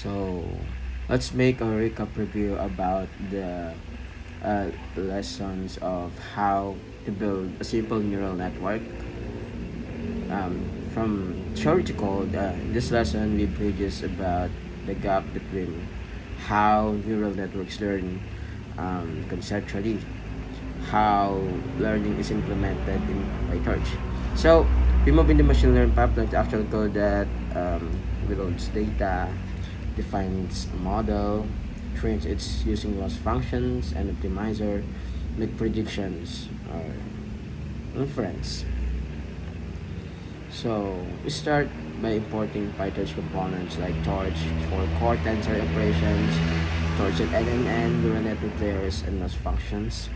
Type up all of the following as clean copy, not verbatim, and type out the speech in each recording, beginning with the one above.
So let's make a recap review about the lessons of how to build a simple neural network. From theory to code, in this lesson we bridges about the gap between how neural networks learn conceptually, how learning is implemented in PyTorch. So we move into machine learning pipeline to actual code that reloads data, defines a model, trains its using loss functions and optimizer, make predictions or inference. So we start by importing PyTorch components like Torch for core tensor operations, Torch and NNN, neural network layers, and loss functions.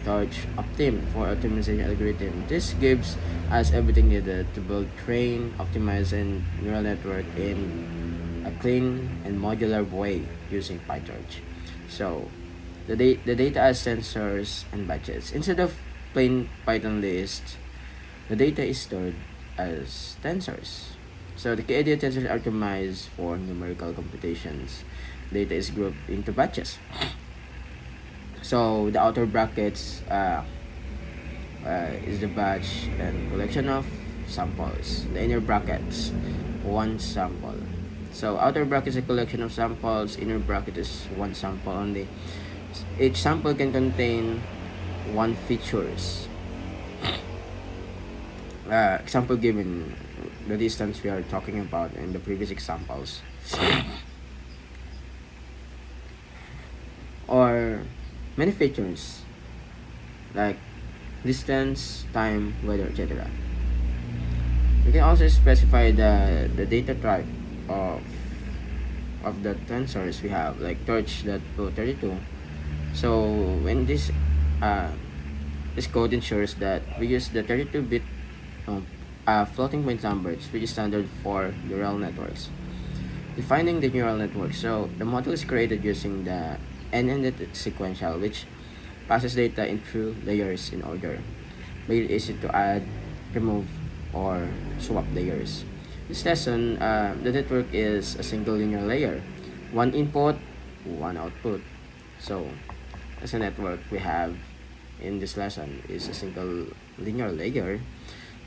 Torch Optim for optimization algorithm. This gives us everything needed to build, train, optimize, and neural network in a clean and modular way using PyTorch. So the data as sensors and batches. Instead of plain Python list, the data is stored as tensors. So the KIDA tensors are optimized for numerical computations. Data is grouped into batches. So the outer brackets is the batch and collection of samples. The inner brackets, one sample. So outer bracket is a collection of samples. Inner bracket is one sample only. Each sample can contain one features. Example given the distance we are talking about in the previous examples, or many features like distance, time, weather, etc. We can also specify the data type of of the tensors we have, like torch.32. So when this code ensures that we use the 32-bit floating point numbers, which is standard for neural networks. Defining the neural network. So the model is created using the n-ended sequential, which passes data in through layers in order. Very easy to add, remove, or swap layers. This lesson, the network is a single linear layer, one input, one output. So as a network we have in this lesson is a single linear layer.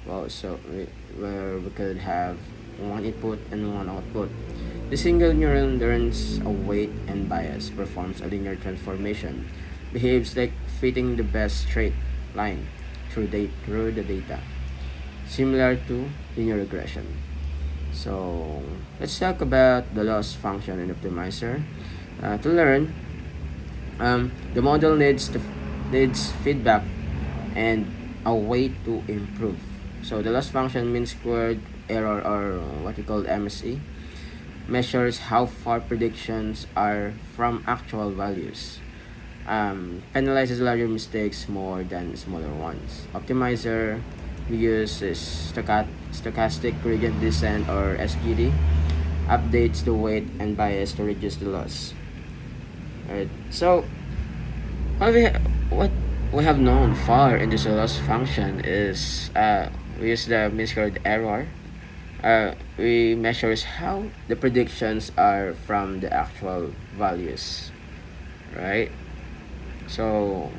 Where we could have one input and one output. The single neuron learns a weight and bias, performs a linear transformation, behaves like fitting the best straight line through the data, similar to linear regression. So let's talk about the loss function and optimizer. To learn, the model needs feedback and a way to improve. So the loss function, mean squared error, or what we call MSE, measures how far predictions are from actual values. Penalizes larger mistakes more than smaller ones. Optimizer, we use stochastic gradient descent, or SGD, updates the weight and bias to reduce the loss. Alright, so what we have known far in this loss function is we use the mean squared error. We measures how the predictions are from the actual values, right? So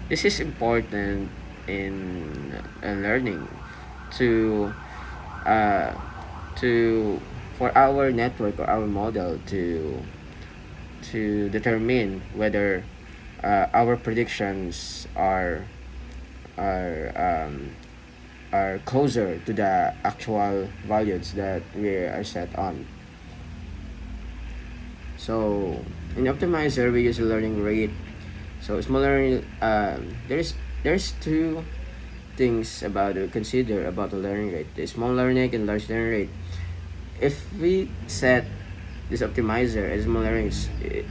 this is important in learning to uh, to for our network or our model to determine whether our predictions are um, are closer to the actual values that we are set on. So in optimizer we use a learning rate. So small learning, there's two things about to consider about the learning rate: the small learning and large learning rate. If we set this optimizer as small learning,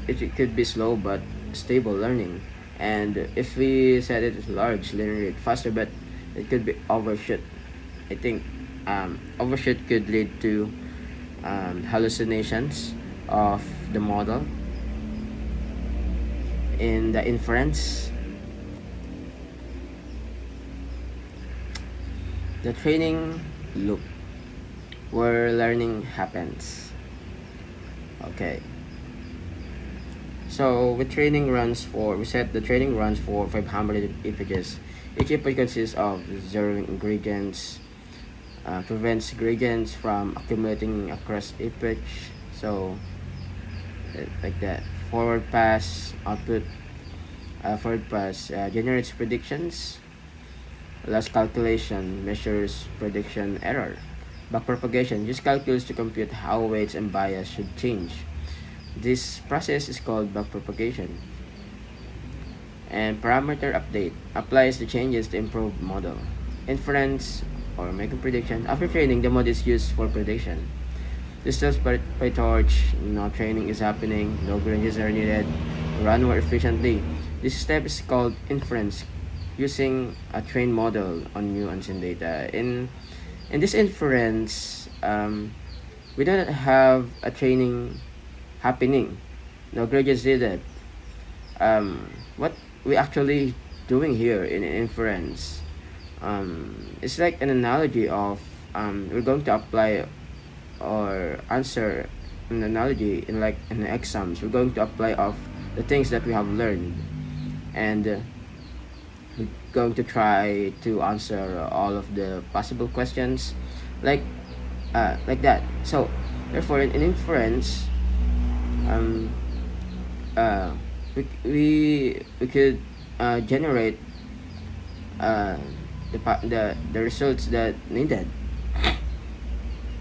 it could be slow but stable learning, and if we set it as large learning rate, faster but it could be overshoot. I think overshoot could lead to hallucinations of the model in the inference. The training loop, where learning happens. Okay. So we set the training runs for 500 images. Each image consists of zeroing ingredients, prevents ingredients from accumulating across image. So like that. Forward pass output. Forward pass generates predictions. Last calculation measures prediction error. Backpropagation use calculus to compute how weights and bias should change. This process is called backpropagation. And parameter update applies the changes to improve model. Inference or making prediction. After training, the model is used for prediction. This tells PyTorch no training is happening, no ranges are needed, run more efficiently. This step is called inference, using a trained model on new unseen data. In this inference, we don't have a training happening. No gradients needed. What we actually doing here in inference, it's like an analogy of we're going to apply or answer an analogy in like in exams. We're going to apply of the things that we have learned, and we're going to try to answer all of the possible questions, like like that. So therefore, in inference, um, uh, we could generate uh, the results that needed.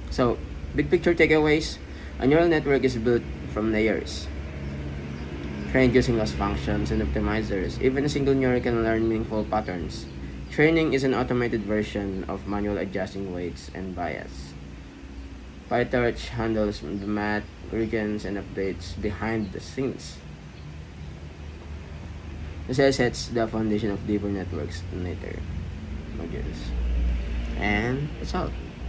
So big picture takeaways: a neural network is built from layers, trained using loss functions and optimizers. Even a single neuron can learn meaningful patterns. Training is an automated version of manual adjusting weights and bias. PyTorch handles the math, regions, and updates behind the scenes. This sets the foundation of deeper networks in later modules. And that's all.